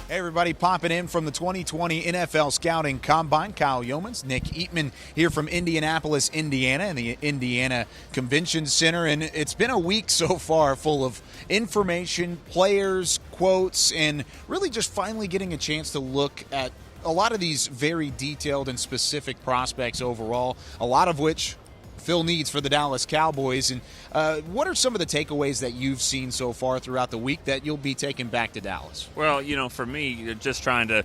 Hey everybody, popping in from the 2020 NFL Scouting Combine. Kyle Yeomans, Nick Eatman here from Indianapolis, Indiana, and the Indiana Convention Center. And it's been a week so far full of information, players, quotes, and really just finally getting a chance to look at a lot of these very detailed and specific prospects overall, a lot of which Phil needs for the Dallas Cowboys. And what are some of the takeaways that you've seen so far throughout the week that you'll be taking back to Dallas? Well, for me, just trying to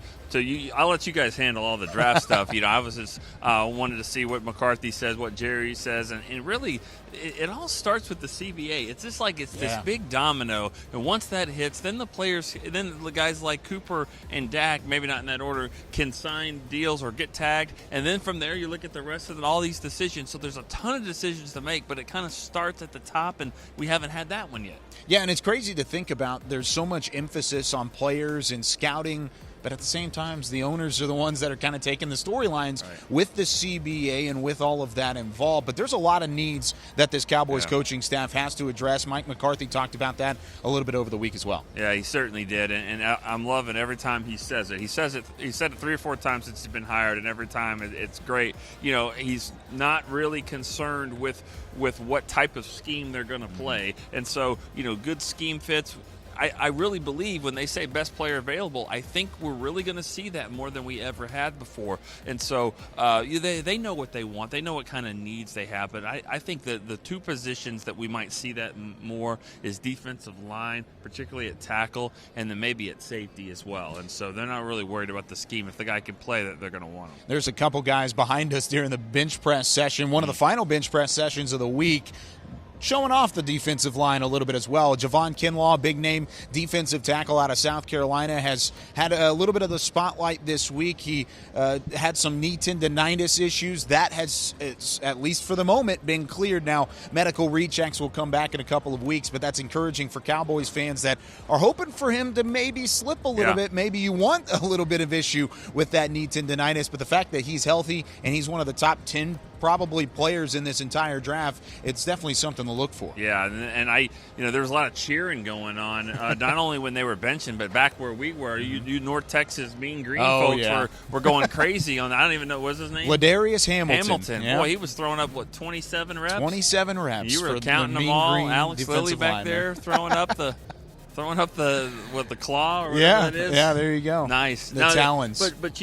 I'll let you guys handle all the draft stuff. I was just wanted to see what McCarthy says, what Jerry says, and really it all starts with the CBA. It's just like this big domino, and once that hits, then the players, then the guys like Cooper and Dak, maybe not in that order, can sign deals or get tagged, and then from there you look at the rest of all these decisions. So there's a ton of decisions to make, but it kind of starts at the top, and we haven't had that one yet. Yeah, and it's crazy to think about. There's so much emphasis on players and scouting, but at the same time, the owners are the ones that are kind of taking the storylines with the CBA and with all of that involved. But there's a lot of needs that this Cowboys coaching staff has to address. Mike McCarthy talked about that a little bit over the week as well. Yeah, he certainly did, and I'm loving every time he says it. He said it 3 or 4 times since he's been hired, and every time it's great. He's not really concerned with what type of scheme they're going to play, and so good scheme fits. I really believe when they say best player available, I think we're really going to see that more than we ever had before. And so they know what they want. They know what kind of needs they have. But I think that the 2 positions that we might see that more is defensive line, particularly at tackle, and then maybe at safety as well. And so they're not really worried about the scheme. If the guy can play, they're going to want him. There's a couple guys behind us during the bench press session, one of the final bench press sessions of the week, showing off the defensive line a little bit as well. Javon Kinlaw, big name defensive tackle out of South Carolina, has had a little bit of the spotlight this week. He had some knee tendonitis issues. That has, at least for the moment, been cleared. Now, medical rechecks will come back in a couple of weeks, but that's encouraging for Cowboys fans that are hoping for him to maybe slip a little bit. Maybe you want a little bit of issue with that knee tendonitis, but the fact that he's healthy and he's one of the top 10 probably players in this entire draft, it's definitely something to look for. Yeah, and I, there was a lot of cheering going on, not only when they were benching, but back where we were. You North Texas Mean Green folks were going crazy on that. I don't even know, what was his name? Darius Hamilton. Yeah. Boy, he was throwing up, 27 reps? 27 reps. You were counting them all. Alex Lilly back there throwing up the claw or whatever that is. Yeah, there you go. Nice. The talons. But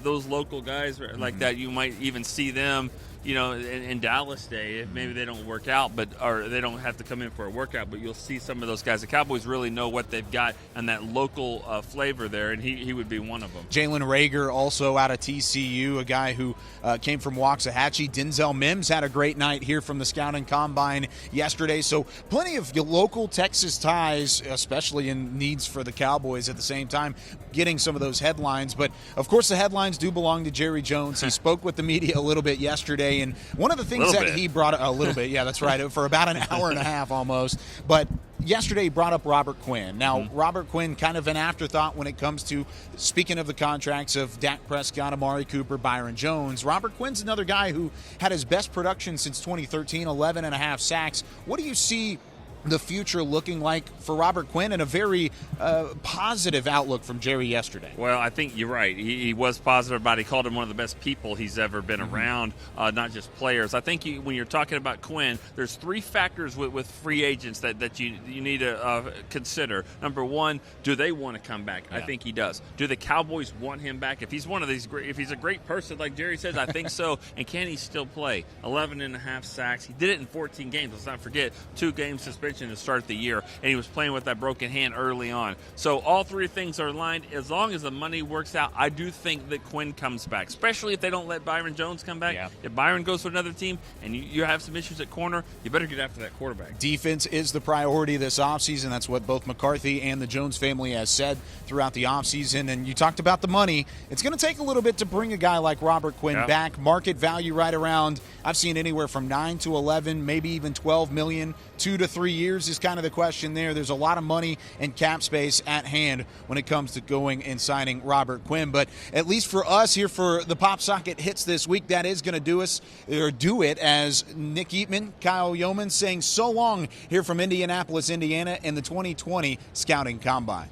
those local guys like that, you might even see them, in Dallas Day, maybe they don't work out, or they don't have to come in for a workout, but you'll see some of those guys. The Cowboys really know what they've got and that local flavor there, and he would be one of them. Jalen Reagor, also out of TCU, a guy who came from Waxahachie. Denzel Mims had a great night here from the Scouting Combine yesterday. So plenty of local Texas ties, especially in needs for the Cowboys at the same time, getting some of those headlines. But, of course, the headlines do belong to Jerry Jones. He spoke with the media a little bit yesterday, and one of the things that he brought up, a little bit, yeah, that's right, for about an hour and a half almost. But yesterday he brought up Robert Quinn. Now, Robert Quinn, kind of an afterthought when it comes to, speaking of the contracts of Dak Prescott, Amari Cooper, Byron Jones. Robert Quinn's another guy who had his best production since 2013, 11.5 sacks. What do you see the future looking like for Robert Quinn, and a very positive outlook from Jerry yesterday? Well, I think you're right. He was positive about it. He called him one of the best people he's ever been around, not just players. I think when you're talking about Quinn, there's 3 factors with free agents that you need to consider. Number 1, do they want to come back? I think he does. Do the Cowboys want him back? If he's one of these if he's a great person like Jerry says, I think so. And can he still play? 11.5 sacks. He did it in 14 games. Let's not forget, 2 games suspension to start the year, and he was playing with that broken hand early on. So all 3 things are aligned. As long as the money works out, I do think that Quinn comes back, especially if they don't let Byron Jones come back. Yeah. If Byron goes to another team and you have some issues at corner, you better get after that quarterback. Defense is the priority this offseason. That's what both McCarthy and the Jones family has said throughout the offseason. And you talked about the money. It's going to take a little bit to bring a guy like Robert Quinn back. Market value right around, I've seen anywhere from 9 to 11, maybe even 12 million. 2 to 3 years is kind of the question there. There's a lot of money and cap space at hand when it comes to going and signing Robert Quinn. But at least for us here for the Pop Socket Hits this week, that is going to do it as Nick Eatman, Kyle Yeomans saying so long here from Indianapolis, Indiana, and the 2020 Scouting Combine.